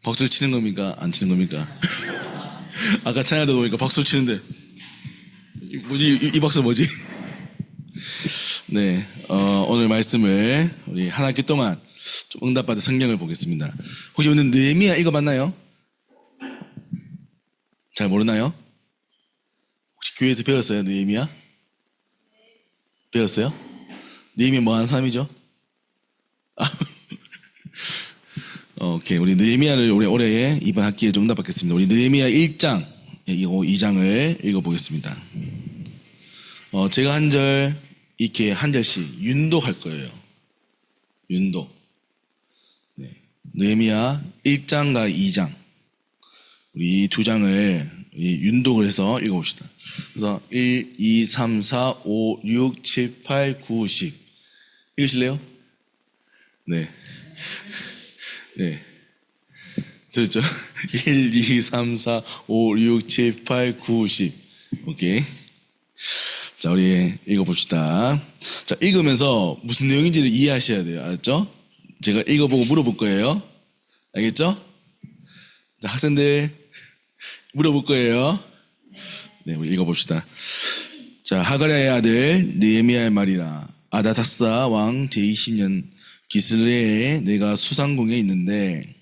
박수를 치는 겁니까? 안 치는 겁니까? 아까 찬양도 보니까 박수 치는데 뭐지? 이 박수 뭐지? 네, 오늘 말씀을 우리 한 학기 동안 좀 응답받은 성경을 보겠습니다. 혹시 오늘 느헤미야 읽어봤나요? 잘 모르나요? 혹시 교회에서 배웠어요? 느헤미야? 배웠어요? 느헤미야 뭐 하는 사람이죠? 오케이. 우리 느헤미야를 올해 이번 학기에 좀 응답받겠습니다. 우리 느헤미야 1장, 2장을 읽어보겠습니다. 제가 한 절, 이렇게 한 절씩 윤독할 거예요. 윤독. 네. 느헤미야 1장과 2장. 우리 두 장을 윤독을 해서 읽어봅시다. 그래서 1, 2, 3, 4, 5, 6, 7, 8, 9, 10. 읽으실래요? 네. 네. 들었죠? 1, 2, 3, 4, 5, 6, 7, 8, 9, 10. 오케이. 자, 우리 읽어봅시다. 자, 읽으면서 무슨 내용인지를 이해하셔야 돼요. 알았죠? 제가 읽어보고 물어볼 거예요. 알겠죠? 자, 학생들 물어볼 거예요. 네, 우리 읽어봅시다. 자, 하가랴의 아들 느헤미야의 말이라. 아다닥사 왕 제20년 기슬레에 내가 수상궁에 있는데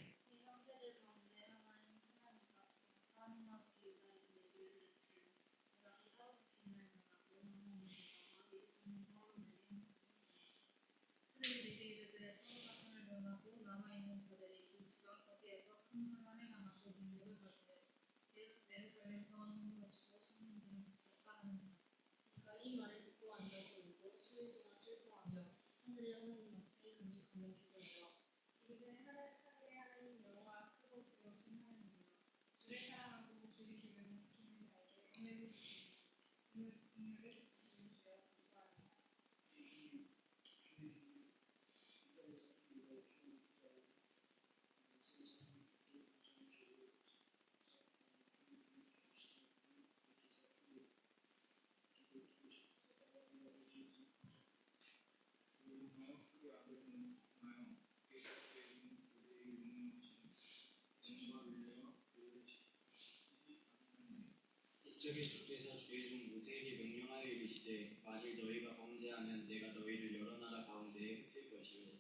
이적의 주께서 주의 종 모세에게 명령하여 이르시되 만일 너희가 범죄하면 내가 너희를 여러 나라 가운데에 흩을 것이요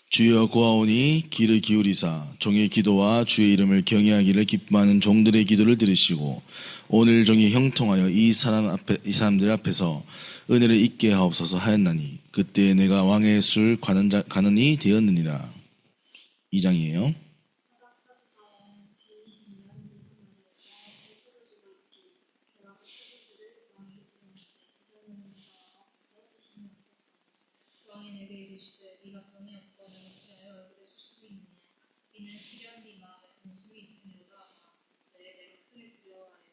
주여 구하오니 귀를 기울이사 종의 기도와 주의 이름을 경외하기를 기뻐하는 종들의 기도를 들으시고 오늘 종이 형통하여 이 사람들 앞에서 은혜를 잊게 하옵소서 하였나니 그때 내가 왕의 술 가는 이 되었느니라. 2장이에요. 왕이 내게 이르시되 네가 병이 없거든 어찌하여 얼굴에 수식이 있느냐 이는 필요한 네 마음에 관심이 있음이로다 하라. 내가 크게 두려워하여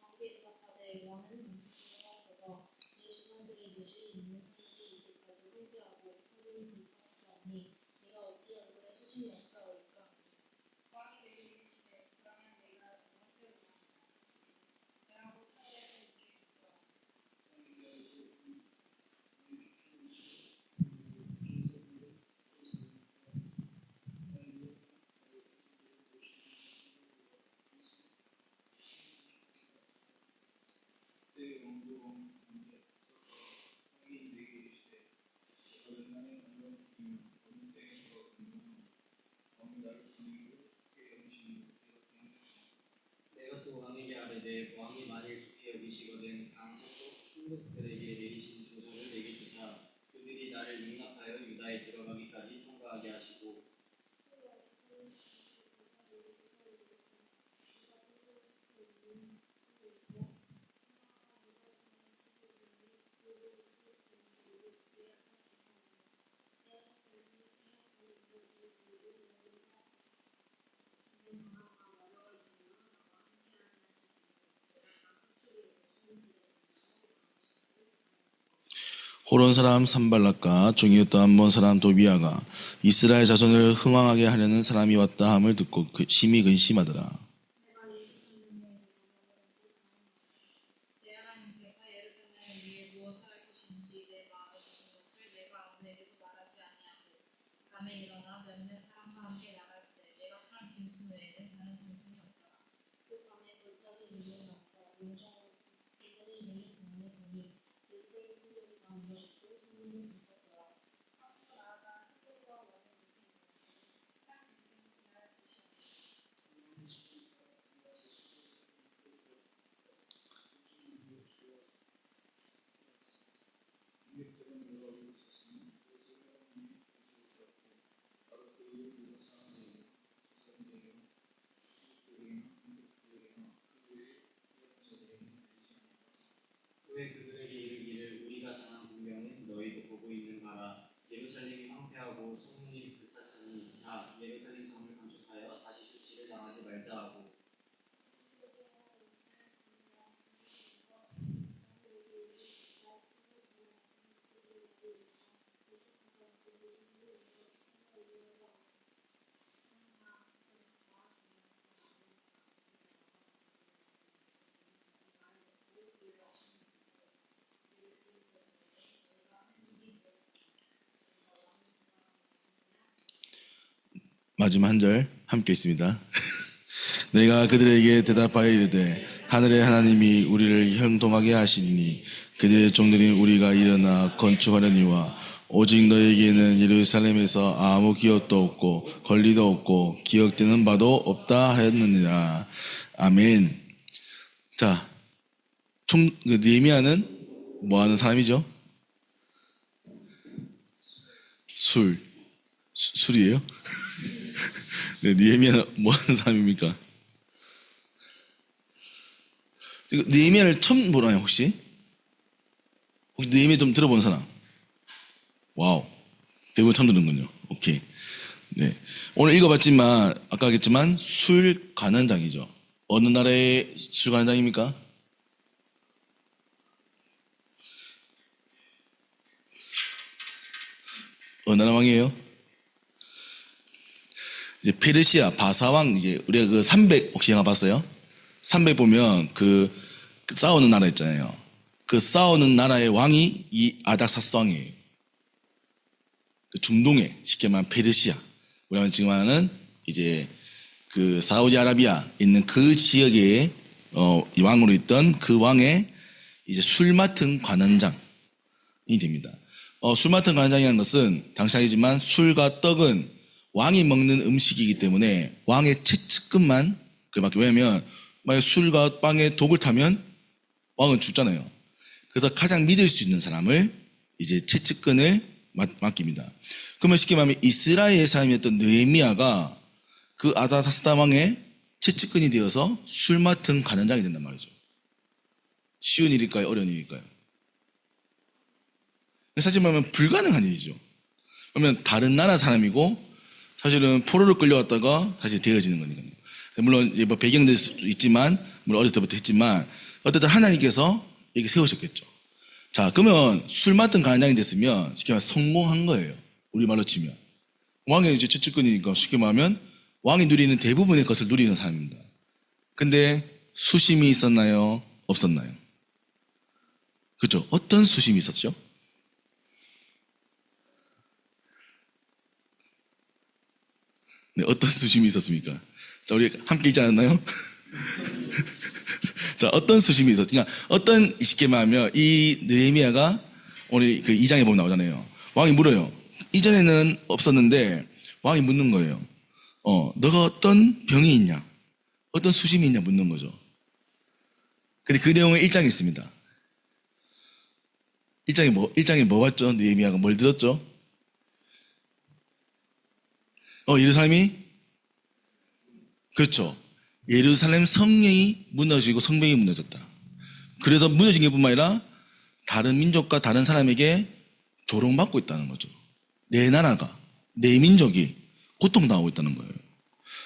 왕께 대답하되 왕은 문지기하옵소서 내 조상들이 묘실이 있는 산들이 이제까지 회개하고 서른이 불타옵사오니 내가 어찌 얼굴에 수심이 없사오이까. 왕이 내게 이르시되 그러면 내가 무엇을 원하느냐 하시니 내가 곧 하루에서 이렇게 이르노라. 내가 또 왕에게 아뢰되 왕이 만일 좋게 여기시거든 강서쪽 충북들에게 내리신 조서를 내게 주사 그들이 나를 용납하여 유다에 들어가기까지 통과하게 하시고 호론 사람 산발락과 종이었던 암몬 사람 도비아가 이스라엘 자손을 흥왕하게 하려는 사람이 왔다 함을 듣고 심히 근심하더라. 내 하나님께서 예루살렘을 위해 무엇을 할 것인지 내 마음에 두신 것을 내가 아무에게도 말하지 아니하고 밤에 일어나 몇몇 사람과 함께 나갈새 내가 탄 짐승 외에는 다른 짐승이 없더라. 그 밤에 골짜기 문을 막고 용정을 기근을 내리 공원에 보니 예루살렘 성벽이 다 무너졌고 성문이 닫혔더라. 앞으로 나아가 흑암과 원을 밑에 한 짐승이 지나갈 것이었다. 후에 그들에게 이르기를 우리가 당한 공병은 너희도 보고 있는 바라. 예루살렘이 황폐하고 성문이 불탔으니 자 예루살렘 성을 건축하여 다시 수치를 당하지 말자 하고 마지막 한 절 함께 있습니다. 내가 그들에게 대답하여 이르되 하늘의 하나님이 우리를 형통하게 하시니 그들의 종들이 우리가 일어나 건축하려니와 오직 너에게는 예루살렘에서 아무 기업도 없고 권리도 없고 기억되는 바도 없다 하였느니라. 아멘. 자, 느헤미야는 뭐 하는 사람이죠? 술이에요? 네, 느헤미야는 뭐 하는 사람입니까? 느헤미야를 처음 보나요, 혹시? 혹시 느헤미야 좀 들어본 사람? 와우. 대부분 처음 듣는군요. 오케이. 네. 오늘 읽어봤지만, 아까 했지만, 술 관원장이죠. 어느 나라의 술 관원장입니까? 어느 나라 왕이에요? 이제 페르시아 바사왕, 이제 우리가 그 300 혹시 영화 봤어요? 300 보면 그 싸우는 나라 있잖아요. 그 싸우는 나라의 왕이 이 아닥사스 왕이에요. 그 중동에 쉽게 말하면 페르시아. 우리가 지금 하는 이제 그 사우디아라비아 있는 그 지역에 이 왕으로 있던 그 왕의 이제 술 맡은 관원장이 됩니다. 술 맡은 관원장이라는 것은 당시 알지만 술과 떡은 왕이 먹는 음식이기 때문에 왕의 채측근만 그밖에. 왜냐하면 만약 술과 빵에 독을 타면 왕은 죽잖아요. 그래서 가장 믿을 수 있는 사람을 이제 채측근을 맡깁니다. 그러면 쉽게 말하면 이스라엘 사람이었던 느헤미야가 그 아닥사스 왕의 채측근이 되어서 술 맡은 관원장이 된단 말이죠. 쉬운 일일까요? 어려운 일일까요? 사실 말하면 불가능한 일이죠. 그러면 다른 나라 사람이고 사실은 포로로 끌려왔다가 다시 되어지는 거니까요. 물론 뭐 배경될 수도 있지만, 물론 어렸을 때부터 했지만, 어쨌든 하나님께서 이렇게 세우셨겠죠. 자, 그러면 술 맡은 관원장이 됐으면 쉽게 말하면 성공한 거예요. 우리말로 치면. 왕의 이제 채측근이니까 쉽게 말하면 왕이 누리는 대부분의 것을 누리는 사람입니다. 근데 수심이 있었나요? 없었나요? 그렇죠? 어떤 수심이 있었죠? 네, 어떤 수심이 있었습니까? 자, 우리 함께 읽지 않았나요? 자, 어떤 수심이 있었죠? 그러니까 어떤, 쉽게 말하면 이 느헤미야가 오늘 그 2장에 보면 나오잖아요. 왕이 물어요. 이전에는 없었는데 왕이 묻는 거예요. 너가 어떤 병이 있냐? 어떤 수심이 있냐? 묻는 거죠. 근데 그 내용은 1장에 있습니다. 1장에 뭐 봤죠? 느헤미야가 뭘 들었죠? 예루살렘이? 그렇죠. 예루살렘 성령이 무너지고 성벽이 무너졌다. 그래서 무너진 게 뿐만 아니라 다른 민족과 다른 사람에게 조롱받고 있다는 거죠. 내 나라가, 내 민족이 고통당하고 있다는 거예요.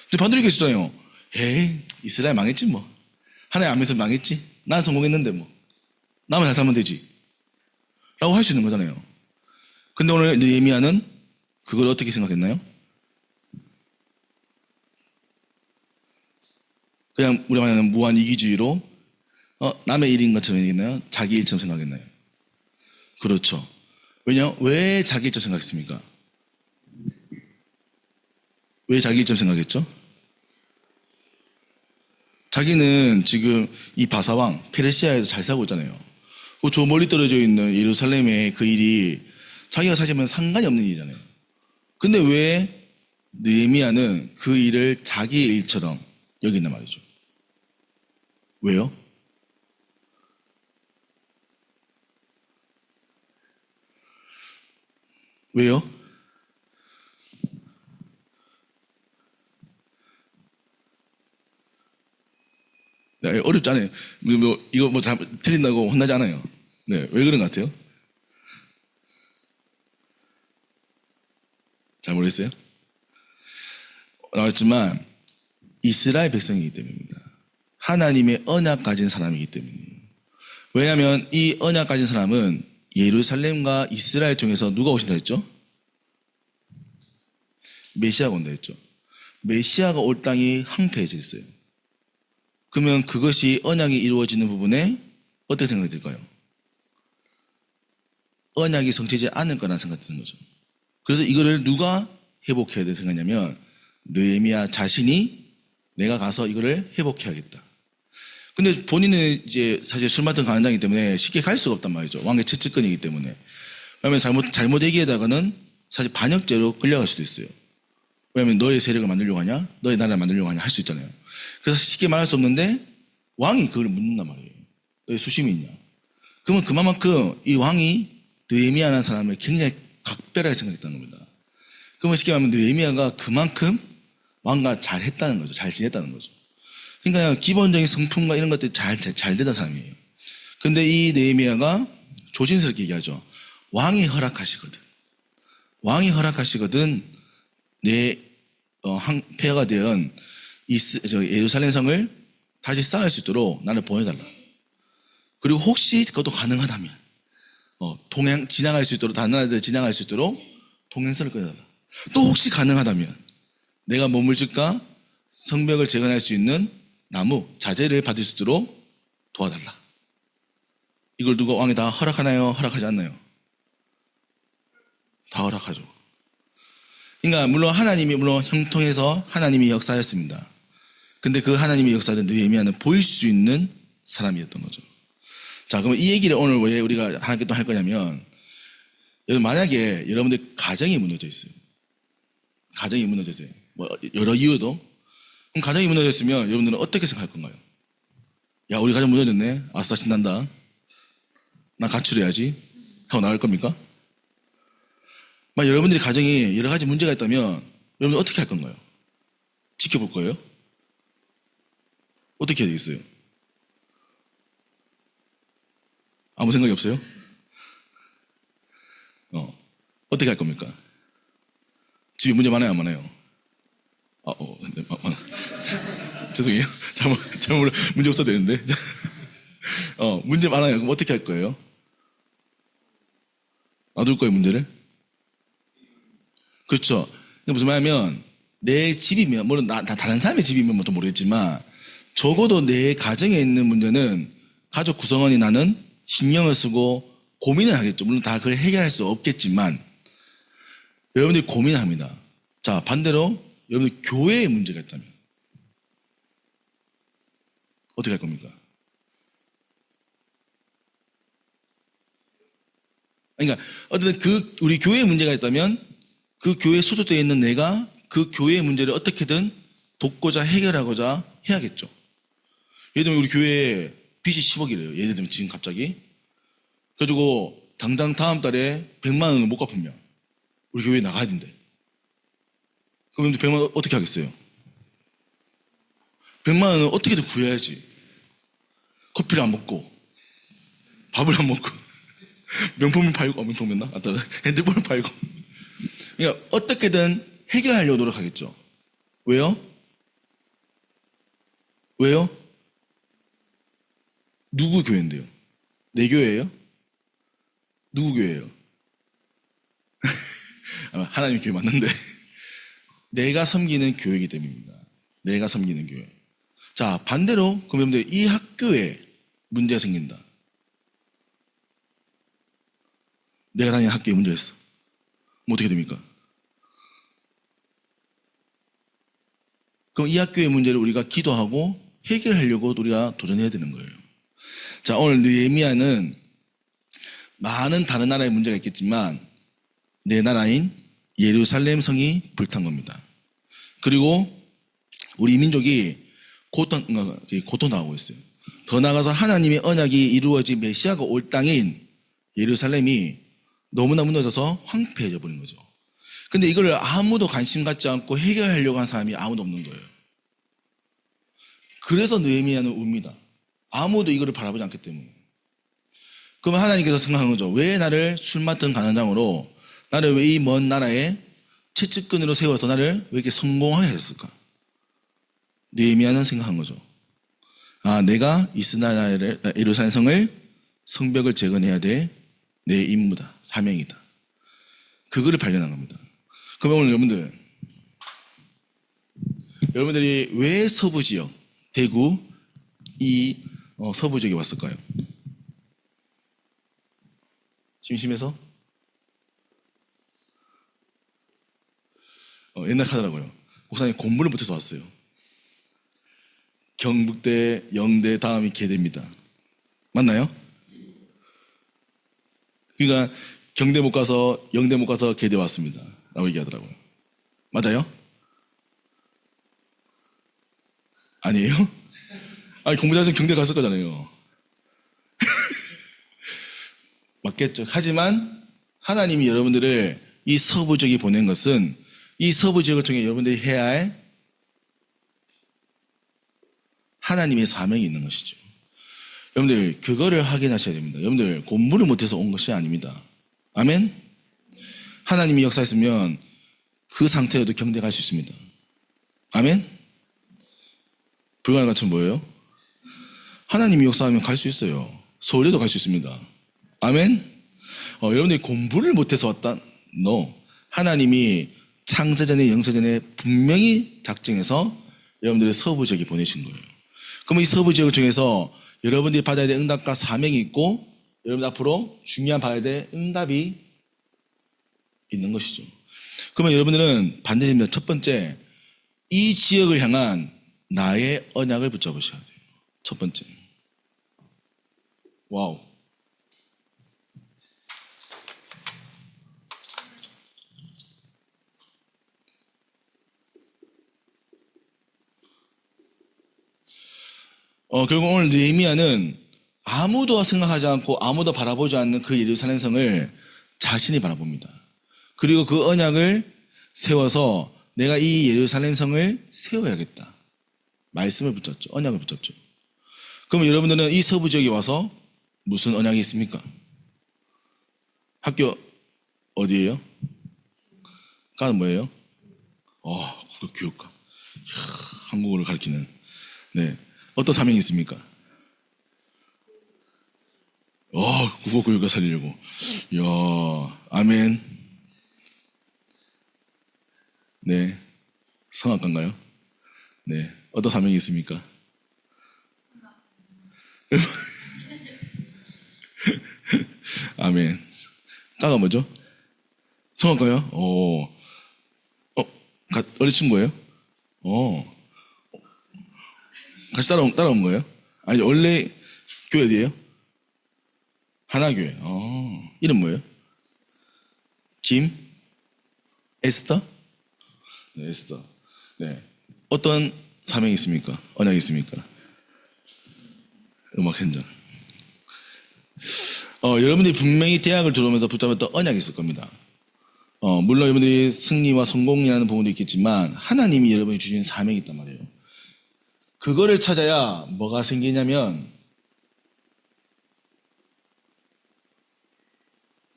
근데 반대로 계시잖아요. 에이, 이스라엘 망했지 뭐. 하나님 안에서 망했지. 난 성공했는데 뭐. 나만 잘 살면 되지. 라고 할 수 있는 거잖아요. 근데 오늘 느헤미야는 그걸 어떻게 생각했나요? 그냥 우리가 말하는 무한 이기주의로 남의 일인 것처럼 얘기했나요? 자기 일처럼 생각했나요? 그렇죠. 왜 자기 일처럼 생각했습니까? 왜 자기 일처럼 생각했죠? 자기는 지금 이 바사왕 페르시아에서 잘 살고 있잖아요. 그 저 멀리 떨어져 있는 예루살렘의 그 일이 자기가 사실은 상관이 없는 일이잖아요. 근데 왜 느헤미야는 그 일을 자기의 일처럼 여긴단 말이죠. 왜요? 왜요? 네, 어렵지 않아요. 이거 틀린다고 혼나지 않아요. 네, 왜 그런 것 같아요? 잘 모르겠어요? 나왔지만 이스라엘 백성이기 때문입니다. 하나님의 언약 가진 사람이기 때문이에요. 왜냐하면 이 언약 가진 사람은 예루살렘과 이스라엘 통해서 누가 오신다 했죠? 메시아가 온다 했죠. 메시아가 올 땅이 황폐해져 있어요. 그러면 그것이 언약이 이루어지는 부분에 어떻게 생각이 들까요? 언약이 성취되지 않을 거라는 생각이 드는 거죠. 그래서 이거를 누가 회복해야 될 생각이냐면 느헤미야 자신이 내가 가서 이거를 회복해야겠다. 근데 본인은 이제 사실 술 맡은 관장이기 때문에 쉽게 갈 수가 없단 말이죠. 왕의 채찍권이기 때문에. 왜냐하면 잘못 얘기하다가는 사실 반역죄로 끌려갈 수도 있어요. 왜냐하면 너의 세력을 만들려고 하냐? 너의 나라를 만들려고 하냐? 할 수 있잖아요. 그래서 쉽게 말할 수 없는데 왕이 그걸 묻는단 말이에요. 너의 수심이 있냐? 그러면 그만큼 이 왕이 느헤미야라는 사람을 굉장히 각별하게 생각했다는 겁니다. 그러면 쉽게 말하면 느헤미야가 그만큼 왕과 잘했다는 거죠. 잘 지냈다는 거죠. 그러니까 기본적인 성품과 이런 것들이 잘 되던 사람이에요. 근데 이 느헤미야가 조심스럽게 얘기하죠. 왕이 허락하시거든. 왕이 허락하시거든 내 폐허가 된 예루살렘 성을 다시 쌓을 수 있도록 나를 보내달라. 그리고 혹시 그것도 가능하다면 지나갈 수 있도록 다른 나라들 지나갈 수 있도록 동행선을 끊어달라. 또 혹시 가능하다면 내가 머물질까 성벽을 재건할 수 있는 나무 자재를 받을 수 있도록 도와달라. 이걸 누가 왕이 다 허락하나요? 허락하지 않나요? 다 허락하죠. 그러니까 물론 하나님이 형통해서 하나님이 역사였습니다. 근데 그 하나님의 역사를 느헤미야는 보일 수 있는 사람이었던 거죠. 자, 그럼 이 얘기를 오늘 왜 우리가 하나님께 또 할 거냐면, 여러분 만약에 여러분들 가정이 무너져 있어요. 가정이 무너져 있어요. 여러 이유도. 그럼 가정이 무너졌으면 여러분들은 어떻게 생각할 건가요? 야, 우리 가정 무너졌네. 아싸 신난다. 나 가출해야지. 하고 나갈 겁니까? 여러분들이 가정이 여러 가지 문제가 있다면 여러분 어떻게 할 건가요? 지켜볼 거예요? 어떻게 해야 되겠어요? 아무 생각이 없어요? 어떻게 할 겁니까? 집에 문제 많아요, 안 많아요? 네, 죄송해요. 잘못 문제 없어도 되는데. 문제 많아요. 그럼 어떻게 할 거예요? 놔둘 거예요, 문제를? 그렇죠. 무슨 말이냐면 내 집이면 물론 다른 사람의 집이면 좀 모르겠지만 적어도 내 가정에 있는 문제는 가족 구성원이 나는 신경을 쓰고 고민을 하겠죠. 물론 다 그걸 해결할 수 없겠지만 여러분들이 고민을 합니다. 자, 반대로 여러분들 교회에 문제가 있다면 어떻게 할 겁니까? 그러니까 어쨌든 우리 교회에 문제가 있다면 그 교회에 소속되어 있는 내가 그 교회의 문제를 어떻게든 돕고자 해결하고자 해야겠죠. 예를 들면 우리 교회에 빚이 10억이래요. 예를 들면 지금 갑자기. 그래가지고 당장 다음 달에 100만 원을 못 갚으면 우리 교회에 나가야 된대. 그럼 100만 원 어떻게 하겠어요? 100만 원은 어떻게든 구해야지. 커피를 안 먹고 밥을 안 먹고 명품을 팔고 명품 맨나? 핸드폰을 팔고 그러니까 어떻게든 해결하려고 노력하겠죠. 왜요? 왜요? 누구 교회인데요? 내 교회예요? 누구 교회예요? 하나님 교회 맞는데 내가 섬기는 교회이기 때문입니다. 내가 섬기는 교회. 자, 반대로 그럼 여러분들 이 학교에 문제가 생긴다. 내가 다니는 학교에 문제가 있어. 그럼 어떻게 됩니까? 그럼 이 학교의 문제를 우리가 기도하고 해결하려고 우리가 도전해야 되는 거예요. 자, 오늘 느헤미야는 많은 다른 나라의 문제가 있겠지만 내 나라인 예루살렘 성이 불탄 겁니다. 그리고 우리 민족이 고통당하고 있어요. 더 나아가서 하나님의 언약이 이루어진 메시아가 올 땅인 예루살렘이 너무나 무너져서 황폐해져 버린 거죠. 근데 이걸 아무도 관심 갖지 않고 해결하려고 하는 사람이 아무도 없는 거예요. 그래서 느헤미야는 웁니다. 아무도 이거를 바라보지 않기 때문에. 그러면 하나님께서 생각하는 거죠. 왜 나를 술 맡은 간원장으로 나를 왜 이 먼 나라에 채찍끈으로 세워서 나를 왜 이렇게 성공하게 했을까? 느헤미야는 생각한 거죠. 아, 내가 이스라엘 예루살렘 성을 성벽을 재건해야 돼. 내 임무다. 사명이다. 그거를 발견한 겁니다. 그러면 오늘 여러분들이 왜 서부 지역, 대구 이 서부 지역에 왔을까요? 심심해서? 옛날 하더라고요. 목사님 공부를 못해서 왔어요. 경북대, 영대, 다음이 계대입니다. 맞나요? 그러니까 경대 못 가서 영대 못 가서 계대 왔습니다. 라고 얘기하더라고요. 맞아요? 아니에요? 아니 공부 잘해서 경대 갔을 거잖아요. 맞겠죠. 하지만 하나님이 여러분들을 이 서부 지역에 보낸 것은 이 서부 지역을 통해 여러분들이 해야 할 하나님의 사명이 있는 것이죠. 여러분들 그거를 확인하셔야 됩니다. 여러분들 공부를 못해서 온 것이 아닙니다. 아멘? 하나님이 역사했으면 그 상태여도 경대 갈 수 있습니다. 아멘? 불가능한 것은 뭐예요? 하나님이 역사하면 갈 수 있어요. 서울에도 갈 수 있습니다. 아멘? 여러분들이 공부를 못해서 왔다? No. 하나님이 창세전에 영세전에 분명히 작정해서 여러분들의 서부 지역에 보내신 거예요. 그러면 이 서부 지역을 통해서 여러분들이 받아야 될 응답과 사명이 있고 여러분 앞으로 중요한 받아야 될 응답이 있는 것이죠. 그러면 여러분들은 반드시 첫 번째 이 지역을 향한 나의 언약을 붙잡으셔야 돼요. 첫 번째. 와우. 결국 오늘 느헤미야는 아무도 생각하지 않고 아무도 바라보지 않는 그 예루살렘 성을 자신이 바라봅니다. 그리고 그 언약을 세워서 내가 이 예루살렘 성을 세워야겠다. 말씀을 붙잡죠. 언약을 붙잡죠. 그러면 여러분들은 이 서부 지역에 와서 무슨 언약이 있습니까? 학교 어디예요? 과는 뭐예요? 국어교육과. 한국어를 가르치는. 네. 어떤 사명이 있습니까? 국어교육과 살리려고. 이야, 아멘. 네. 성악가인가요? 네. 어떤 사명이 있습니까? 아멘. 따가 뭐죠? 성악가요? 어린 친구예요? 같이 따라온 거예요? 아니, 원래 교회 어디예요? 하나교회. 이름 뭐예요? 에스터? 네, 에스터. 네. 어떤 사명이 있습니까? 언약이 있습니까? 음악 현장. 여러분들이 분명히 대학을 들어오면서 붙잡았던 언약이 있을 겁니다. 물론 여러분들이 승리와 성공이라는 부분도 있겠지만 하나님이 여러분이 주신 사명이 있단 말이에요. 그거를 찾아야 뭐가 생기냐면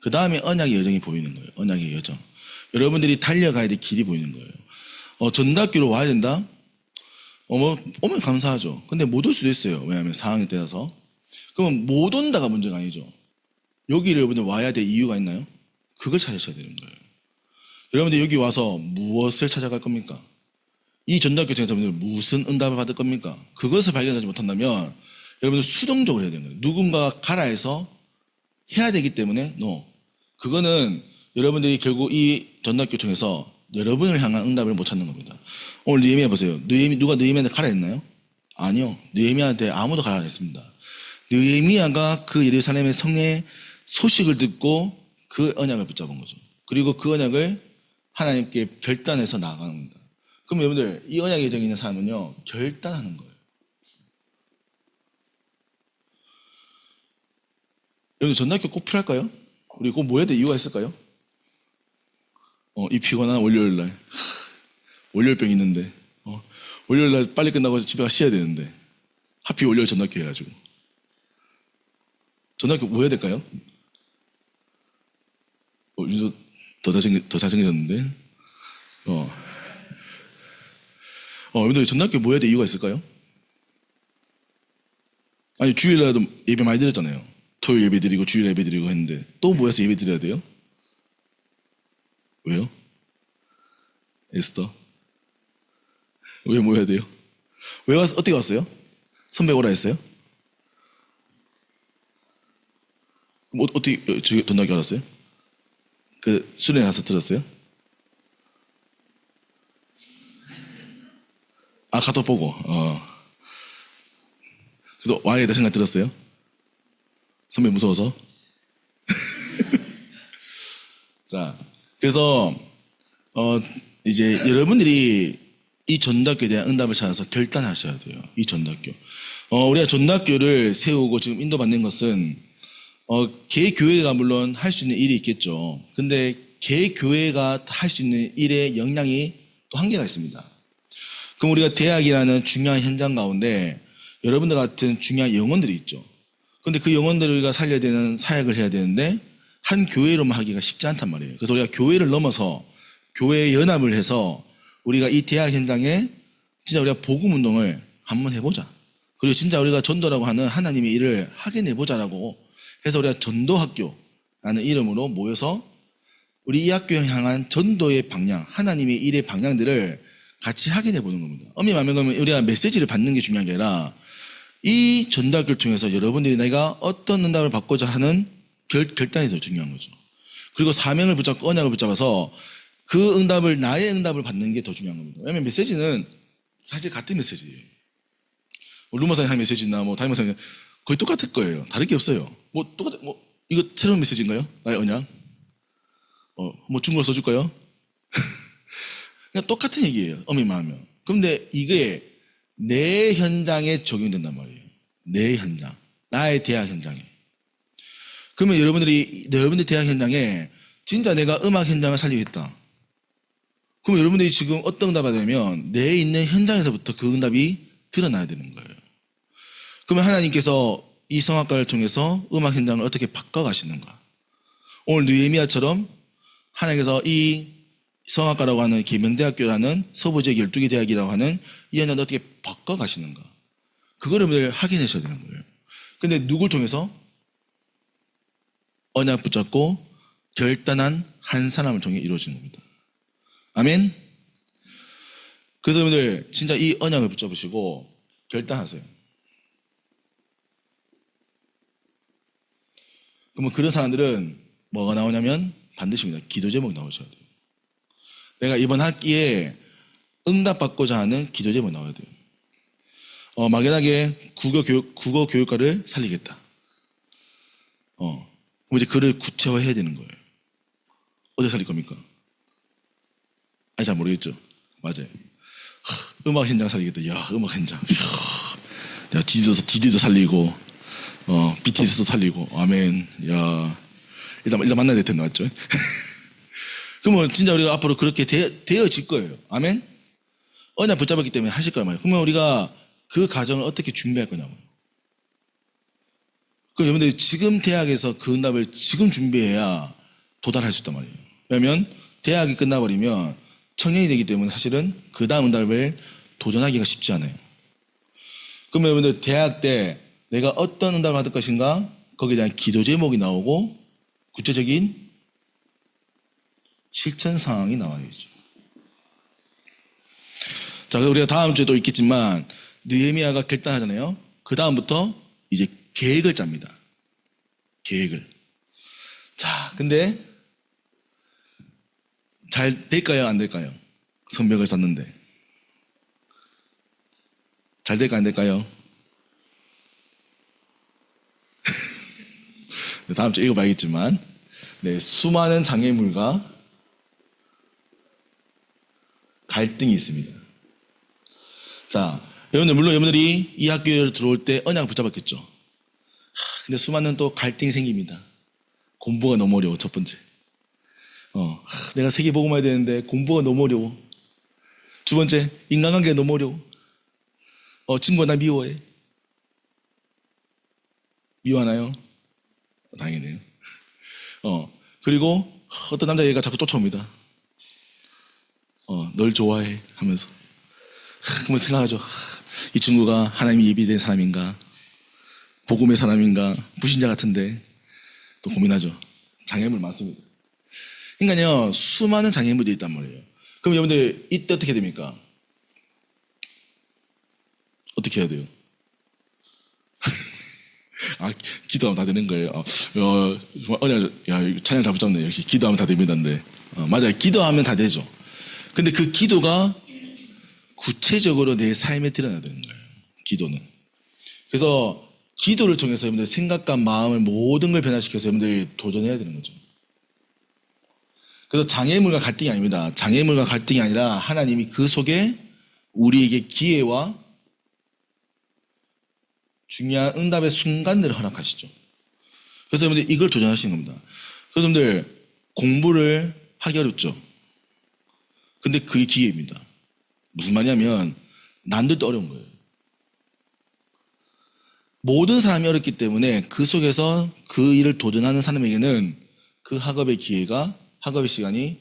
그 다음에 언약의 여정이 보이는 거예요. 언약의 여정. 여러분들이 달려가야 될 길이 보이는 거예요. 전대학교로 와야 된다? 오면 감사하죠. 근데 못 올 수도 있어요. 왜냐하면 상황에 따라서. 그러면 못 온다가 문제가 아니죠. 여기를 여러분들 와야 될 이유가 있나요? 그걸 찾으셔야 되는 거예요. 여러분들 여기 와서 무엇을 찾아갈 겁니까? 이 전도학교 통해서 여러분들 무슨 응답을 받을 겁니까? 그것을 발견하지 못한다면 여러분들 수동적으로 해야 되는 거예요. 누군가가 가라 해서 해야 되기 때문에 그거는 여러분들이 결국 이 전도학교 통해서 여러분을 향한 응답을 못 찾는 겁니다. 오늘 느헤미야 보세요. 누가 느헤미야한테 가라 했나요? 아니요. 느헤미야한테 아무도 가라 안 했습니다. 느헤미야가 그 예루살렘의 성의 소식을 듣고 그 언약을 붙잡은 거죠. 그리고 그 언약을 하나님께 결단해서 나아가는 겁니다. 그럼 여러분들 이 언약 예정에 있는 사람은요 결단하는 거예요. 여러분 전도학교 꼭 필요할까요? 우리 꼭 모여야 될 이유가 있을까요? 이 피곤한 월요일날 월요일병 있는데 월요일날 빨리 끝나고 집에 가 쉬어야 되는데 하필 월요일 전도학교 해가지고 전도학교 모여야 될까요? 윤서 더 잘생겨졌는데 여러분들 전도학교 모여야 될 이유가 있을까요? 아니 주일날도 예배 많이 드렸잖아요. 토요일 예배 드리고 주일 예배 드리고 했는데 또 모여서 예배 드려야 돼요? 왜요? 에스더? 왜 모여야 돼요? 왜 왔어? 어떻게 왔어요? 선배 오라 했어요? 어떻게 저기 전도학교 알았어요? 그 수련회 가서 들었어요? 카톡 보고 그래서 와야겠다 생각 들었어요? 선배 무서워서? 자, 그래서 이제 여러분들이 이 전도학교에 대한 응답을 찾아서 결단하셔야 돼요. 이 전도학교. 우리가 전도학교를 세우고 지금 인도받는 것은 개교회가 물론 할 수 있는 일이 있겠죠. 근데 개교회가 할 수 있는 일의 역량이 또 한계가 있습니다. 그럼 우리가 대학이라는 중요한 현장 가운데 여러분들 같은 중요한 영혼들이 있죠. 근데 그 영혼들을 우리가 살려야 되는 사역을 해야 되는데 한 교회로만 하기가 쉽지 않단 말이에요. 그래서 우리가 교회를 넘어서 교회 연합을 해서 우리가 이 대학 현장에 진짜 우리가 복음 운동을 한번 해보자. 그리고 진짜 우리가 전도라고 하는 하나님의 일을 하게 내보자라고 해서 우리가 전도학교라는 이름으로 모여서 우리 이 학교에 향한 전도의 방향, 하나님의 일의 방향들을 같이 하게 내보는 겁니다. 엄밀히 말하면 우리가 메시지를 받는 게 중요한 게 아니라 이 전도학교를 통해서 여러분들이 내가 어떤 응답을 받고자 하는 결단이 더 중요한 거죠. 그리고 사명을 붙잡고 언약을 붙잡아서 그 응답을 나의 응답을 받는 게 더 중요한 겁니다. 왜냐하면 메시지는 사실 같은 메시지예요. 루머사님 한 메시지나 다임 목사님 거의 똑같을 거예요. 다를 게 없어요. 이거 새로운 메시지인가요? 나의 언약? 중국어 써줄까요? 그냥 똑같은 얘기예요. 엄밀히 말하면. 그런데 이게 내 현장에 적용된단 말이에요. 내 현장. 나의 대학 현장에. 그러면 여러분들 대학 현장에 진짜 내가 음악 현장을 살리겠다. 그럼 여러분들이 지금 어떤 응답을 받으면 내 있는 현장에서부터 그 응답이 드러나야 되는 거예요. 그러면 하나님께서 이 성악가를 통해서 음악 현장을 어떻게 바꿔가시는가? 오늘 느헤미야처럼 하나님께서 이 성악가라고 하는 계명대학교라는 서부지역 12개 대학이라고 하는 이 현장을 어떻게 바꿔가시는가? 그거를 여러분들 확인하셔야 되는 거예요. 근데 누굴 통해서? 언약 붙잡고 결단한 한 사람을 통해 이루어지는 겁니다. 아멘? 그래서 여러분들 진짜 이 언약을 붙잡으시고 결단하세요. 그러면 그런 사람들은 뭐가 나오냐면 반드시입니다. 기도 제목이 나오셔야 돼요. 내가 이번 학기에 응답받고자 하는 기도 제목이 나와야 돼요. 막연하게 국어 교육과를 살리겠다. 그럼 이제 그를 구체화해야 되는 거예요. 어디 살릴 겁니까? 아니 잘 모르겠죠. 맞아요. 음악 현장 살리겠다. 야 음악 현장. 내가 디디도 살리고 BTS도 살리고 아멘. 야 일단 만나야 될 텐데 맞죠? 그러면 진짜 우리가 앞으로 그렇게 되어질 거예요. 아멘. 언약 붙잡았기 때문에 하실 거란 말이에요. 그러면 우리가 그 과정을 어떻게 준비할 거냐고요. 그 여러분들이 지금 대학에서 그 응답을 지금 준비해야 도달할 수 있단 말이에요. 왜냐하면 대학이 끝나버리면 청년이 되기 때문에 사실은 그 다음 응답을 도전하기가 쉽지 않아요. 그러면 여러분들 대학 때 내가 어떤 응답을 받을 것인가 거기에 대한 기도 제목이 나오고 구체적인 실천 상황이 나와야죠. 자, 우리가 다음 주에도 있겠지만 느헤미야가 결단하잖아요. 그 다음부터 이제 계획을 짭니다. 계획을. 자, 근데 잘 될까요? 안 될까요? 성벽을 쌓는데. 잘 될까 안 될까요? 네, 다음 주에 읽어봐야겠지만, 네, 수많은 장애물과 갈등이 있습니다. 자, 여러분들, 물론 여러분들이 이 학교에 들어올 때 언약 붙잡았겠죠. 근데 수많은 또 갈등이 생깁니다. 공부가 너무 어려워, 첫 번째. 내가 세계 복음화해야 되는데 공부가 너무 어려워. 두 번째, 인간관계가 너무 어려워. 친구가 나 미워해. 미워하나요? 다행이네요. 그리고 어떤 남자애가 자꾸 쫓아옵니다. 널 좋아해 하면서. 그러면 생각하죠. 이 친구가 하나님이 예비된 사람인가? 복음의 사람인가? 불신자 같은데. 또 고민하죠. 장애물 많습니다. 그러니까요, 수많은 장애물이 있단 말이에요. 그럼 여러분들 이때 어떻게 됩니까? 어떻게 해야 돼요? 기도하면 다 되는 거예요. 정말 찬양 잘 붙잡네. 역시 기도하면 다 됩니다인데. 맞아요. 기도하면 다 되죠. 근데 그 기도가 구체적으로 내 삶에 드러나야 되는 거예요. 기도는. 그래서 기도를 통해서 여러분들 생각과 마음을 모든 걸 변화시켜서 여러분들이 도전해야 되는 거죠. 그래서 장애물과 갈등이 아닙니다. 장애물과 갈등이 아니라 하나님이 그 속에 우리에게 기회와 중요한 응답의 순간들을 허락하시죠. 그래서 여러분들 이걸 도전하시는 겁니다. 그래서 여러분들 공부를 하기 어렵죠. 근데 그게 기회입니다. 무슨 말이냐면 남들도 어려운 거예요. 모든 사람이 어렵기 때문에 그 속에서 그 일을 도전하는 사람에게는 그 학업의 시간이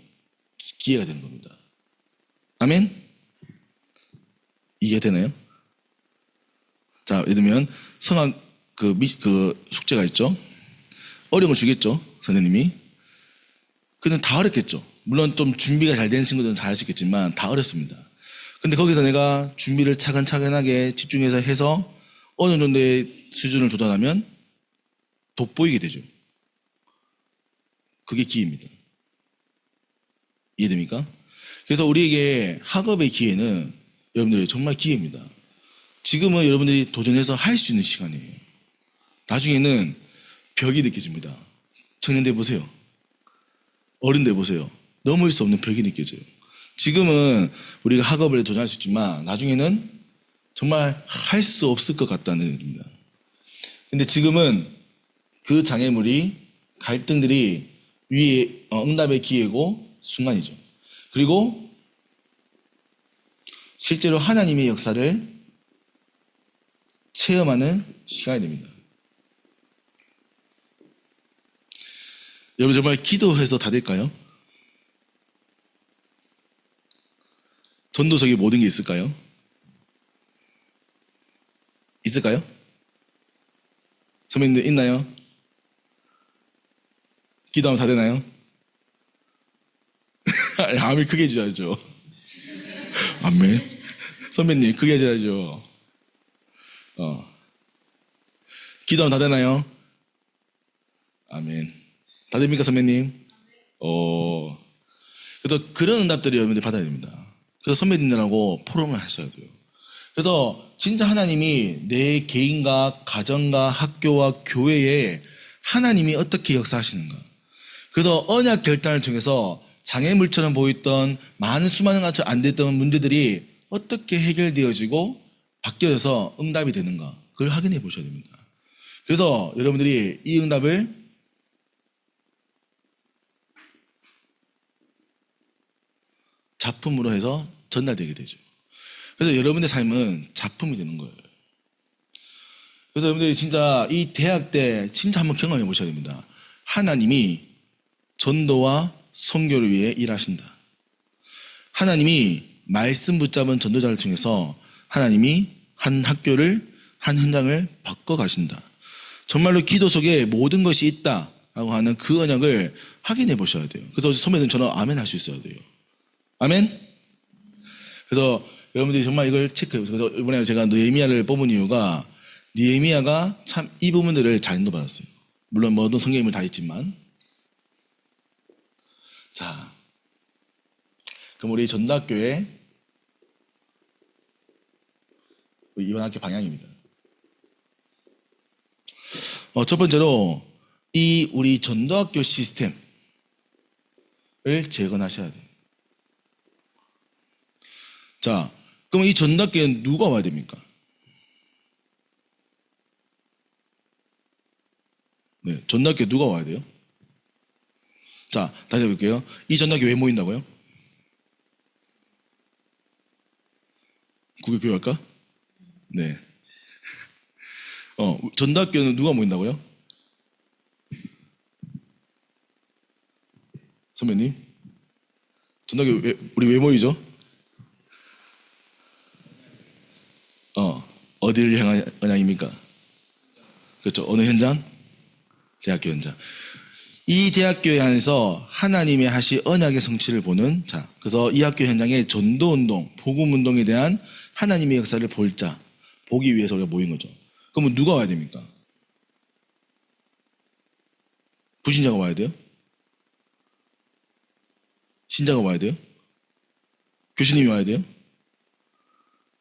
기회가 되는 겁니다. 아멘? 이해가 되나요? 자, 예를 들면 성악 숙제가 있죠. 어려운 걸 주겠죠, 선생님이. 근데 다 어렵겠죠. 물론 좀 준비가 잘 된 친구들은 잘 할 수 있겠지만 다 어렵습니다. 근데 거기서 내가 준비를 차근차근하게 집중해서 해서 어느 정도의 수준을 도달하면 돋보이게 되죠. 그게 기회입니다. 이해됩니까? 그래서 우리에게 학업의 기회는 여러분들 정말 기회입니다. 지금은 여러분들이 도전해서 할 수 있는 시간이에요. 나중에는 벽이 느껴집니다. 청년들 보세요. 어른들 보세요. 넘을 수 없는 벽이 느껴져요. 지금은 우리가 학업을 도전할 수 있지만 나중에는 정말 할 수 없을 것 같다는 얘기입니다. 근데 지금은 그 장애물이, 갈등들이 위에 응답의 기회고 순간이죠. 그리고 실제로 하나님의 역사를 체험하는 시간이 됩니다. 여러분 정말 기도해서 다 될까요? 전도석에 모든 게 있을까요? 있을까요? 선배님들 있나요? 기도하면 다 되나요? 아멘 크게 해줘야죠. 아멘. 선배님 크게 해줘야죠. 기도하면 다 되나요? 아멘. 다 됩니까 선배님? 그래서 그런 응답들이 여러분들 받아야 됩니다. 그래서 선배님들하고 포럼을 하셔야 돼요. 그래서 진짜 하나님이 내 개인과 가정과 학교와 교회에 하나님이 어떻게 역사하시는가. 그래서 언약 결단을 통해서 장애물처럼 보였던 수많은 것처럼 안 됐던 문제들이 어떻게 해결되어지고 바뀌어져서 응답이 되는가. 그걸 확인해 보셔야 됩니다. 그래서 여러분들이 이 응답을 작품으로 해서 전달되게 되죠. 그래서 여러분의 삶은 작품이 되는 거예요. 그래서 여러분들이 진짜 이 대학 때 진짜 한번 경험해 보셔야 됩니다. 하나님이 전도와 선교를 위해 일하신다. 하나님이 말씀 붙잡은 전도자를 통해서 하나님이 한 학교를, 한 현장을 바꿔 가신다. 정말로 기도 속에 모든 것이 있다. 라고 하는 그 언약을 확인해 보셔야 돼요. 그래서 선배님처럼 아멘 할 수 있어야 돼요. 아멘? 그래서 여러분들이 정말 이걸 체크해요. 그래서 이번에 제가 느헤미야를 뽑은 이유가 느헤미야가 참 이 부분들을 잘 인도받았어요. 물론 모든 성경임을 다 있지만. 자, 그럼 우리 전도학교에 우리 이번 학교 방향입니다. 첫 번째로 이 우리 전도학교 시스템을 재건하셔야 돼요. 자, 그럼 이 전도학교에 누가 와야 됩니까? 네, 전도학교에 누가 와야 돼요? 자, 다시 해볼게요. 이 전도학교 왜 모인다고요? 국외교회 할까? 네. 전도학교는 누가 모인다고요? 선배님? 전도학교 우리 왜 모이죠? 어디를 향한 언약입니까? 그렇죠. 어느 현장? 대학교 현장. 이 대학교에 한해서 하나님의 하실 언약의 성취를 보는 자. 그래서 이 학교 현장에 전도운동, 복음운동에 대한 하나님의 역사를 보기 위해서 우리가 모인 거죠. 그러면 누가 와야 됩니까? 불신자가 와야 돼요? 신자가 와야 돼요? 교수님이 와야 돼요?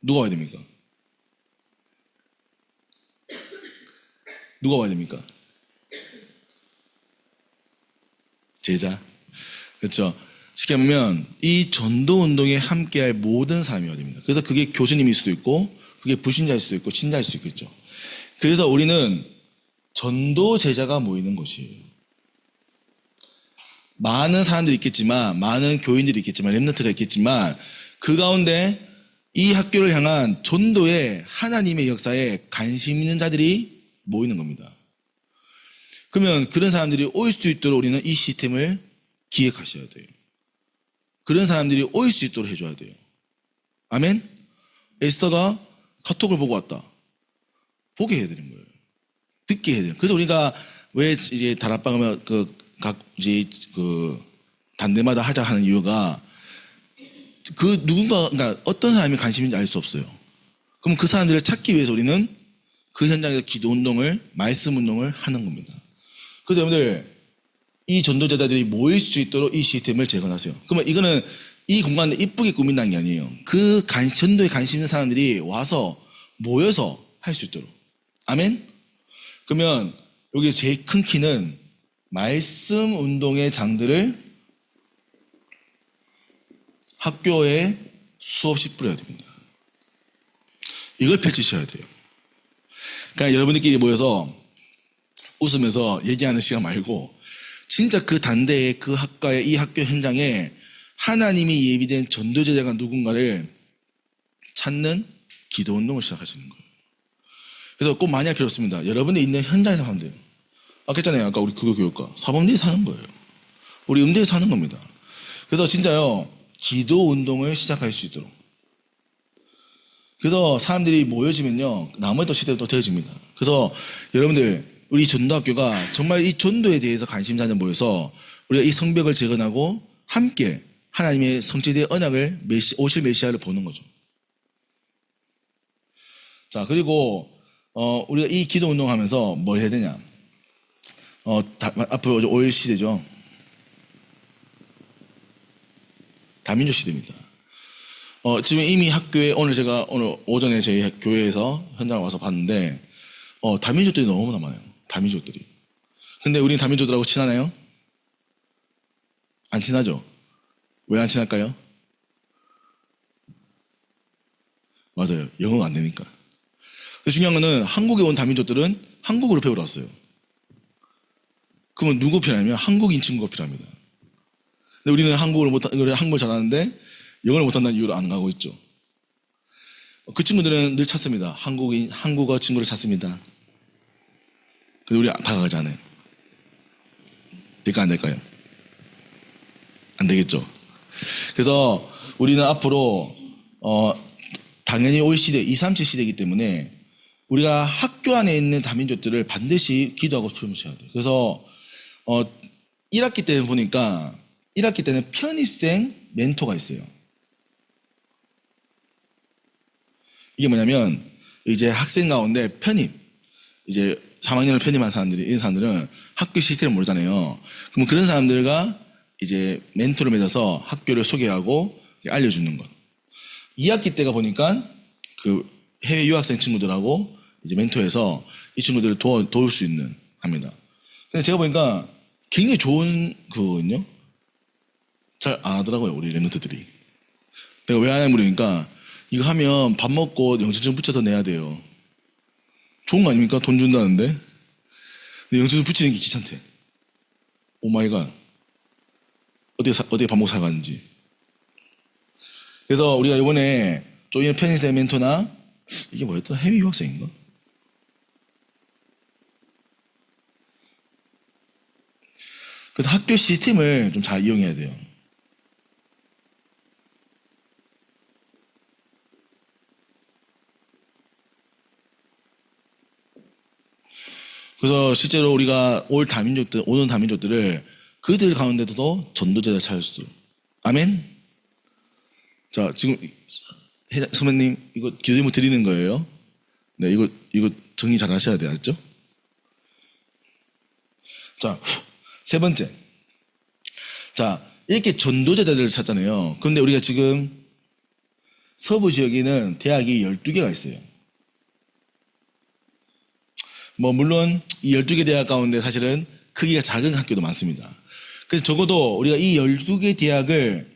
누가 와야 됩니까? 누가 와야 됩니까? 제자. 그렇죠. 쉽게 보면 이 전도운동에 함께할 모든 사람이 와야 됩니다. 그래서 그게 교수님일 수도 있고 그게 불신자일 수도 있고 신자일 수도 있겠죠. 그래서 우리는 전도 제자가 모이는 곳이에요. 많은 사람들이 있겠지만 많은 교인들이 있겠지만 렘넌트가 있겠지만 그 가운데 이 학교를 향한 전도의 하나님의 역사에 관심 있는 자들이 모이는 겁니다. 그러면 그런 사람들이 올 수 있도록 우리는 이 시스템을 기획하셔야 돼요. 그런 사람들이 올 수 있도록 해줘야 돼요. 아멘? 에스더가 카톡을 보고 왔다. 보게 해야 되는 거예요. 듣게 해야 돼요. 그래서 우리가 왜 이제 다락방을 단대마다 하자 하는 이유가 그러니까 어떤 사람이 관심인지 알 수 없어요. 그럼 그 사람들을 찾기 위해서 우리는 그 현장에서 기도 운동을, 말씀 운동을 하는 겁니다. 그래서 여러분들, 이 전도자들이 모일 수 있도록 이 시스템을 재건하세요. 그러면 이거는 이 공간을 이쁘게 꾸민다는 게 아니에요. 전도에 관심 있는 사람들이 와서 모여서 할 수 있도록. 아멘? 그러면 여기 제일 큰 키는 말씀 운동의 장들을 학교에 수없이 뿌려야 됩니다. 이걸 펼치셔야 돼요. 그러니까 여러분들끼리 모여서 웃으면서 얘기하는 시간 말고 진짜 그 단대의 그 학과의 이 학교 현장에 하나님이 예비된 전도제자가 누군가를 찾는 기도 운동을 시작하시는 거예요. 그래서 꼭 많이 할 필요 없습니다. 여러분이 있는 현장에서 하면 돼요. 아까 했잖아요. 아까 우리 국어교육과 사범대에 사는 거예요. 우리 음대에 사는 겁니다. 그래서 진짜요. 기도 운동을 시작할 수 있도록. 그래서 사람들이 모여지면요. 나머지 또 시대가 또 되어집니다. 그래서 여러분들 우리 전도학교가 정말 이 전도에 대해서 관심사들 모여서 우리가 이 성벽을 재건하고 함께 하나님의 성취된 언약을 오실 메시아를 보는 거죠. 자, 그리고 우리가 이 기도 운동하면서 뭘 해야 되냐? 앞으로 5일 시대죠. 다민족 시대입니다. 지금 이미 학교에 오늘 오전에 저희 교회에서 현장을 와서 봤는데 다민족들이 너무나 많아요. 다민족들이. 근데 우리는 다민족들하고 친하나요? 안 친하죠? 왜 안 친할까요? 맞아요. 영어가 안 되니까. 근데 중요한 거는 한국에 온 다민족들은 한국어로 배우러 왔어요. 그러면 누구 필요하냐면 한국인 친구가 필요합니다. 근데 우리는 한국을 잘하는데 영어를 못한다는 이유로 안 가고 있죠. 그 친구들은 늘 찾습니다. 한국어 친구를 찾습니다. 근데 우리 다 가지 않아요. 될까 안 될까요? 안 되겠죠. 그래서 우리는 앞으로 당연히 올 시대 237 시대이기 때문에 우리가 학교 안에 있는 다민족들을 반드시 기도하고 품으셔야 돼요. 그래서 1학기 때는 보니까 1학기 때는 편입생 멘토가 있어요. 이게 뭐냐면 이제 학생 가운데 편입, 이제 3학년을 편입한 사람들이, 이런 사람들은 학교 시스템을 모르잖아요. 그럼 그런 사람들과 이제 멘토를 맺어서 학교를 소개하고 알려주는 것. 2학기 때가 보니까 그 해외 유학생 친구들하고 이제 멘토해서 이 친구들을 도울 수 있는 합니다. 근데 제가 보니까 굉장히 좋은 그거거든요. 잘 안 하더라고요, 우리 랩런트들이. 내가 왜 안 하냐 물으니까 이거 하면 밥 먹고 영수증 붙여서 내야 돼요. 좋은 거 아닙니까? 돈 준다는데. 근데 영수증 붙이는 게 귀찮대. 오 마이 갓. 어디에 밥 먹고 살았는지. 그래서 우리가 이번에 조이는 편의점 멘토나 이게 뭐였더라? 해외 유학생인가? 그래서 학교 시스템을 좀 잘 이용해야 돼요. 그래서 실제로 우리가 오는 다민족들을 그들 가운데도 전도자를 찾을 수도. 아멘? 자, 지금 선배님 이거 기도 제목 드리는 거예요. 네, 이거 정리 잘 하셔야 돼요. 알죠? 자, 세 번째. 자, 이렇게 전도자들을 찾잖아요. 그런데 우리가 지금 서부 지역에는 대학이 12개가 있어요. 뭐 물론 이 12개 대학 가운데 사실은 크기가 작은 학교도 많습니다. 그래서 적어도 우리가 이 12개 대학을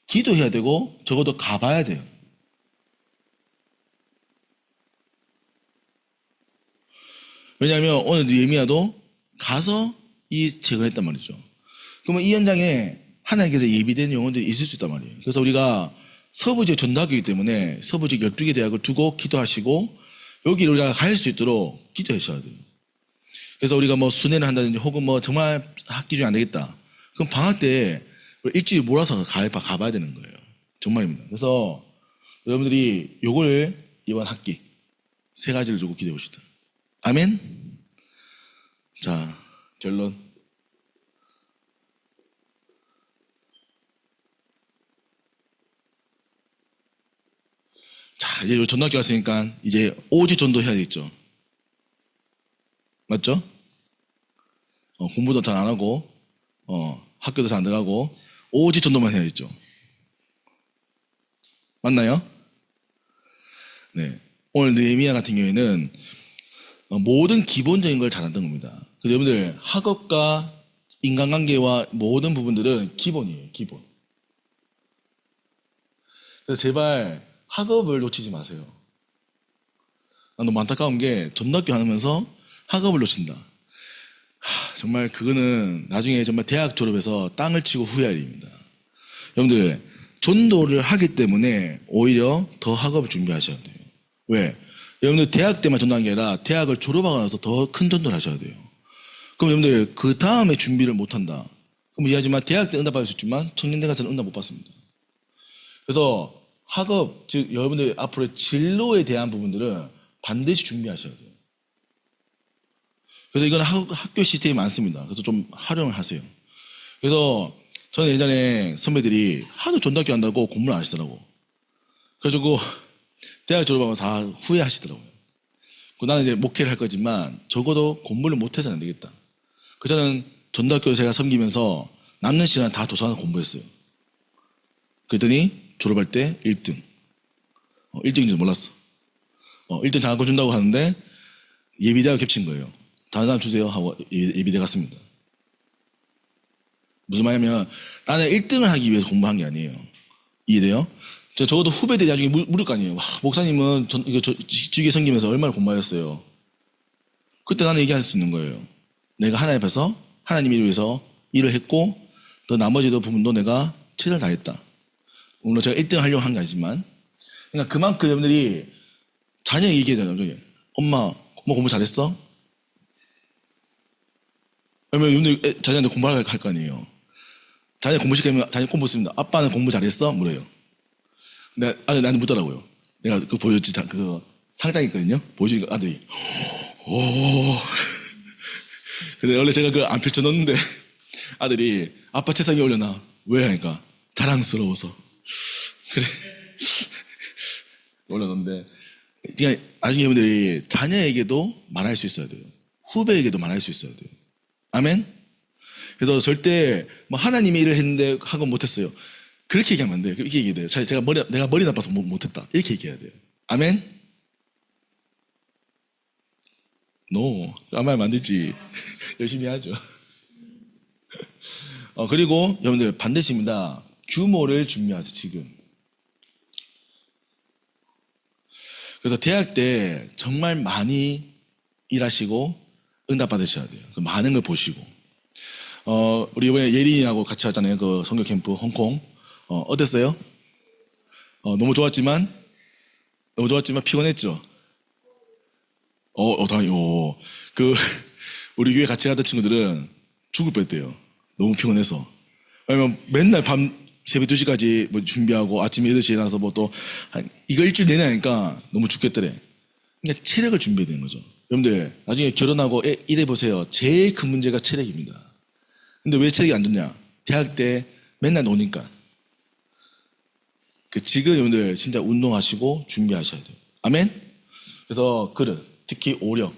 기도해야 되고 적어도 가봐야 돼요. 왜냐하면 오늘 느헤미야도 가서 이 책을 했단 말이죠. 그러면 이 현장에 하나님께서 예비된 영혼들이 있을 수 있단 말이에요. 그래서 우리가 서부지역 전도학교이기 때문에 서부지역 12개 대학을 두고 기도하시고 여기를 우리가 갈 수 있도록 기도하셔야 돼요. 그래서 우리가 뭐 순회를 한다든지 혹은 뭐 정말 학기 중에 안 되겠다. 그럼 방학 때 일주일 몰아서 가봐야 되는 거예요. 정말입니다. 그래서 여러분들이 요걸 이번 학기 세 가지를 두고 기도해 봅시다. 아멘? 자, 결론. 자, 이제 전도학교 갔으니까 이제 오직 전도 해야겠죠. 맞죠? 공부도 잘 안 하고, 학교도 잘 안 들어가고, 오직 전도만 해야겠죠. 맞나요? 네. 오늘 느헤미야 같은 경우에는 모든 기본적인 걸 잘한다는 겁니다. 그래서 여러분들 학업과 인간관계와 모든 부분들은 기본이에요. 기본. 그래서 제발 학업을 놓치지 마세요. 난 너무 안타까운 게 전도학교 하면서 학업을 놓친다. 정말 그거는 나중에 정말 대학 졸업해서 땅을 치고 후회할 일입니다. 여러분들 전도를 하기 때문에 오히려 더 학업을 준비하셔야 돼요. 왜? 여러분들 대학 때만 전도한 게 아니라 대학을 졸업하고 나서 더 큰 전도를 하셔야 돼요. 그럼 여러분들 그 다음에 준비를 못한다. 그럼 이해하지만 대학 때 응답 받을 수 있지만 청년대 가서는 응답 못 받습니다. 그래서 학업, 즉 여러분들 앞으로의 진로에 대한 부분들은 반드시 준비하셔야 돼요. 그래서 이건 학교 시스템이 많습니다. 그래서 좀 활용을 하세요. 그래서 저는 예전에 선배들이 하도 전도학교 한다고 공부를 안 하시더라고. 그래가지고 대학 졸업하고 다 후회하시더라고요. 나는 이제 목회를 할 거지만 적어도 공부를 못해서는 안 되겠다. 그래서 저는 전도학교 제가 섬기면서 남는 시간 다 도서관 공부했어요. 그랬더니 졸업할 때 1등. 1등인지 몰랐어. 1등 장학금 준다고 하는데 예비대가 겹친 거예요. 다른 사람 주세요 하고 예비대 갔습니다. 무슨 말이냐면 나는 1등을 하기 위해서 공부한 게 아니에요. 이해돼요? 적어도 후배들이 나중에 물을 거 아니에요. 와, 목사님은 지교회 섬기면서 얼마나 공부하셨어요. 그때 나는 얘기할 수 있는 거예요. 내가 하나님 앞에서 하나님을 위해서 일을 했고 또 나머지도 부분도 내가 최선을 다했다. 물론 제가 1등 하려고 한 게 아니지만 그러니까 그만큼 여러분들이 자녀에게 얘기해야 엄마 공부 잘했어? 그러면 여러분들 자녀한테 공부할 거 아니에요. 자녀 공부 시키면 자녀 공부 했습니다. 아빠는 공부 잘했어? 물어요. 아들 나한테 묻더라고요. 내가 그거 보여줬지. 그거 상장 있거든요. 보여주니까 아들이 근데 원래 제가 그걸 안 펼쳐놓는데 아들이 아빠 책상에 올려놔. 왜 하니까 자랑스러워서. 그래. 올려놓는데 그러니까 나중에 여러분들이 자녀에게도 말할 수 있어야 돼요. 후배에게도 말할 수 있어야 돼요. 아멘? 그래서 절대 뭐 하나님의 일을 했는데 하고 못했어요. 그렇게 얘기하면 안 돼요. 이렇게 얘기해야 돼요. 내가 머리 나빠서 못했다. 이렇게 얘기해야 돼요. 아멘? No. 아무 말 안 되지. 열심히 하죠. 그리고 여러분들 반드시입니다. 규모를 준비하죠, 지금. 그래서 대학 때 정말 많이 일하시고 응답 받으셔야 돼요. 그 많은 걸 보시고. 우리 이번에 예린이하고 같이 하잖아요. 그 선교 캠프 홍콩. 어땠어요? 너무 좋았지만 피곤했죠? 당연히, 우리 교회 같이 가던 친구들은 죽을 뻔했대요. 너무 피곤해서. 왜냐면 맨날 밤 새벽 2시까지 뭐 준비하고 아침 8시에 일어나서 뭐 또, 이거 일주일 내내 하니까 너무 죽겠더래. 그러니까 체력을 준비해야 되는 거죠. 여러분들, 나중에 결혼하고 일해보세요. 제일 큰 문제가 체력입니다. 근데 왜 체력이 안 좋냐? 대학 때 맨날 노니까. 지금 여러분들 진짜 운동하시고 준비하셔야 돼요. 아멘? 그래서 특히 오력.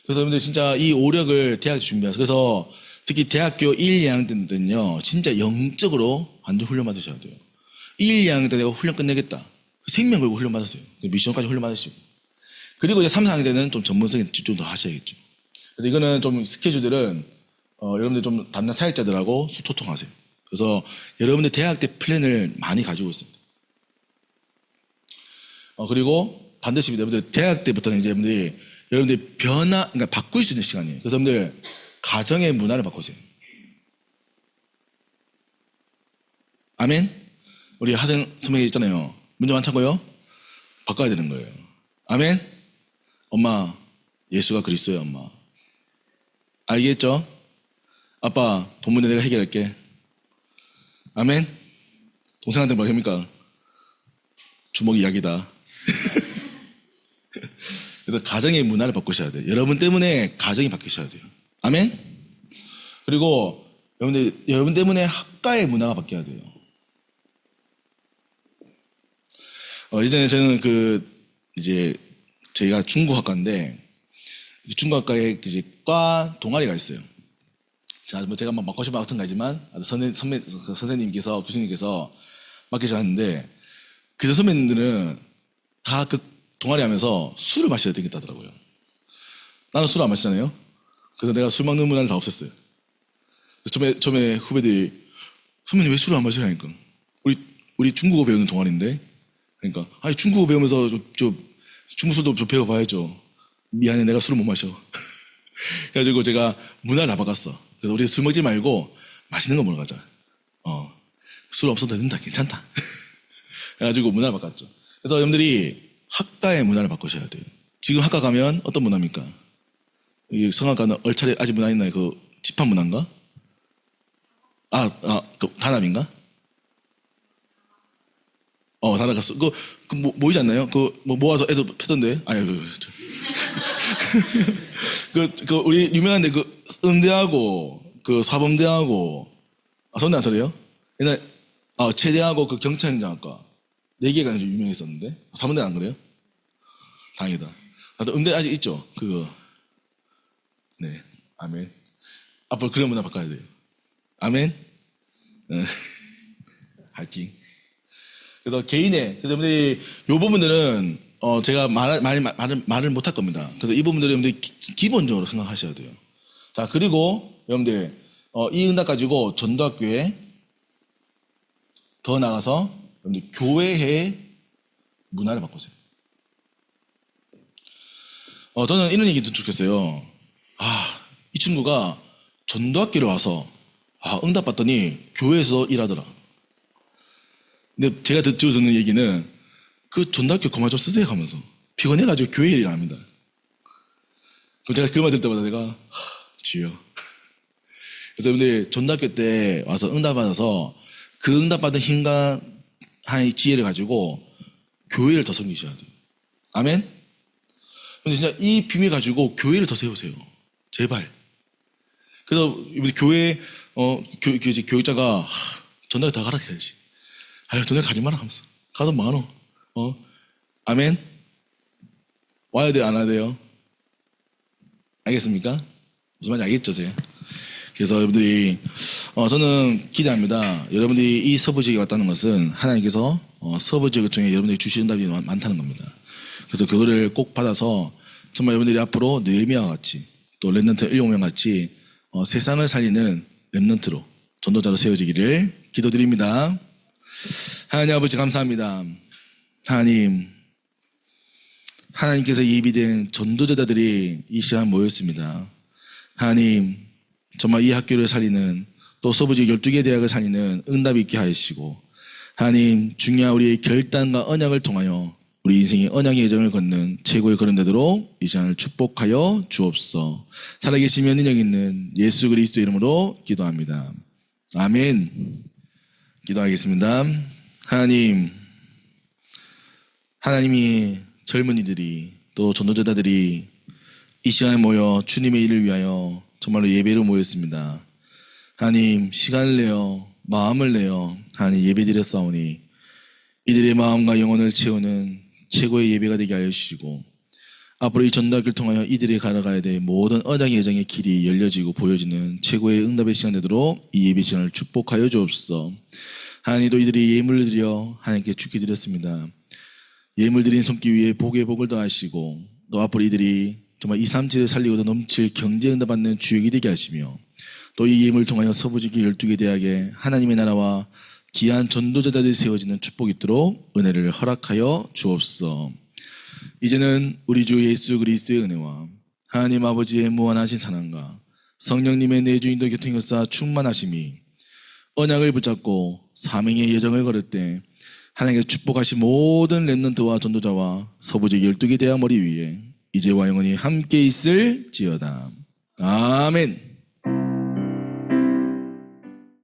그래서 여러분들 진짜 이 오력을 대학에 준비하세요. 그래서 특히 대학교 1, 2학년 때는요, 진짜 영적으로 완전 훈련 받으셔야 돼요. 1, 2학년 때 내가 훈련 끝내겠다. 생명 걸고 훈련 받았어요. 미션까지 훈련 받으시고. 그리고 이제 3, 4학년 때는 좀 전문성에 집중 더 하셔야겠죠. 그래서 이거는 좀 스케줄들은, 여러분들 좀 담당 사역자들하고 소통하세요. 그래서 여러분들 대학 때 플랜을 많이 가지고 있습니다. 그리고 반드시 여러분들 대학 때부터는 이제 여러분들이 그러니까 바꿀 수 있는 시간이에요. 그래서 여러분들 가정의 문화를 바꾸세요. 아멘? 우리 하생 선배님 있잖아요. 문제 많다고요? 바꿔야 되는 거예요. 아멘? 엄마, 예수가 그리스도예요, 엄마. 알겠죠? 아빠, 돈 문제 내가 해결할게. 아멘? 동생한테 뭐라 합니까? 주먹 이야기다. 그래서 가정의 문화를 바꾸셔야 돼요. 여러분 때문에 가정이 바뀌셔야 돼요. 아멘? 그리고 여러분 때문에 학과의 문화가 바뀌어야 돼요. 예전에 저는 이제 저희가 중국학과인데 중국학과에 이제 과 동아리가 있어요. 제가 막 맡고 싶은 같은 거지만 선생님께서 교수님께서 맡기셨는데 그 선배님들은 다 그 동아리 하면서 술을 마셔야 되겠다더라고요. 나는 술 안 마시잖아요. 그래서 내가 술 먹는 문화를 다 없앴어요. 처음에 후배들이 선배님 왜 술을 안 마셔야 하니까 우리 중국어 배우는 동아리인데 그러니까 아니 중국어 배우면서 중국 술도 좀 배워봐야죠. 미안해 내가 술을 못 마셔. 그래가지고 제가 문화를 다 바꿨어. 그래서 우리 술 먹지 말고 맛있는 거 먹으러 가자. 술 없어도 된다 괜찮다. 그래가지고 문화를 바꿨죠. 그래서 여러분들이 학과의 문화를 바꾸셔야 돼요. 지금 학과 가면 어떤 문화입니까? 이 성악가는 얼차례 아직 문화 있나요? 집합 문화인가? 단합인가? 단합가수. 모이지 않나요? 모아서 애들 펴던데? 우리 유명한데 음대하고 사범대하고 서울대 안 터래요? 옛날 체대하고 경찰행정학과 4개가 유명했었는데 사범대는 안 그래요? 다행이다. 음대 아직 있죠? 네, 아멘. 앞으로 그런 문화 바꿔야 돼요. 아멘. 화이팅. 그래서 그래서 여러분들이 이 부분들은 제가 말을 못할 겁니다. 그래서 이 부분들은 여러분들이 기본적으로 생각하셔야 돼요. 자, 그리고 여러분들 이 응답 가지고 전도학교에 더 나가서 여러분들 교회의 문화를 바꾸세요. 저는 이런 얘기 듣고 좋겠어요. 이 친구가 전도학교를 와서 응답 받더니 교회에서 일하더라. 근데 제가 듣는 얘기는 전도학교 그만 좀 쓰세요 하면서 피곤해가지고 교회 일을 안 합니다. 그럼 제가 그 말 들을 때마다 내가 주여. 그래서 여러분들 전도학교 때 와서 응답 받아서 그 응답 받은 힘과 한 지혜를 가지고 교회를 더 섬기셔야 돼요. 아멘? 근데 진짜 이 비밀 가지고 교회를 더 세우세요. 제발. 그래서 우리 교회 이제 교육자가 전날 다 가라 해야지. 아유 전날 가지 마라 하면서 가서 많어. 아멘. 와야 돼요 안 와야 돼요? 알겠습니까? 무슨 말인지 알겠죠 제가? 그래서 여러분들이 저는 기대합니다. 여러분들이 이 서부 지역에 왔다는 것은 하나님께서 서부 지역을 통해 여러분들이 주신 응답이 많다는 겁니다. 그래서 그거를 꼭 받아서 정말 여러분들이 앞으로 느헤미야와 같이 또 렘넌트 7명 같이 세상을 살리는 렘넌트로 전도자로 세워지기를 기도드립니다. 하나님 아버지 감사합니다. 하나님께서 예비된 전도자들이 이 시간 모였습니다. 하나님 정말 이 학교를 살리는 또 서부지역 12개 대학을 살리는 응답이 있게 하시고 하나님 중요한 우리의 결단과 언약을 통하여 우리 인생의 언약의 여정을 걷는 최고의 걸음 되도록 이 시간을 축복하여 주옵소서. 살아계시며 능력 있는 예수 그리스도 이름으로 기도합니다. 아멘. 기도하겠습니다. 하나님이 젊은이들이 또 전도자들이 이 시간에 모여 주님의 일을 위하여 정말로 예배로 모였습니다. 하나님 시간을 내어 마음을 내어 하나님 예배드렸사오니 이들의 마음과 영혼을 채우는 최고의 예배가 되게 하여 주시고 앞으로 이 전도학을 통하여 이들이 걸어가야 될 모든 언약의 여정의 길이 열려지고 보여지는 최고의 응답의 시간 되도록 이 예배 시간을 축복하여 주옵소서. 하나님도 이들이 예물을 드려 하나님께 주께 드렸습니다. 예물 드린 손길 위에 복의 복을 더하시고 또 앞으로 이들이 정말 237을 살리고도 넘칠 경제 응답 받는 주역이 되게 하시며 또 이 예물을 통하여 서부지기 12개 대학에 하나님의 나라와 귀한 전도자들이 세워지는 축복이 있도록 은혜를 허락하여 주옵소서. 이제는 우리 주 예수 그리스도의 은혜와 하나님 아버지의 무한하신 사랑과 성령님의 내주인도 교통역사 충만하심이 언약을 붙잡고 사명의 여정을 걸을 때 하나님께 축복하신 모든 렘넌트와 전도자와 서부지기 12개 대학 머리 위에 이제와 영원히 함께 있을지어다. 아멘.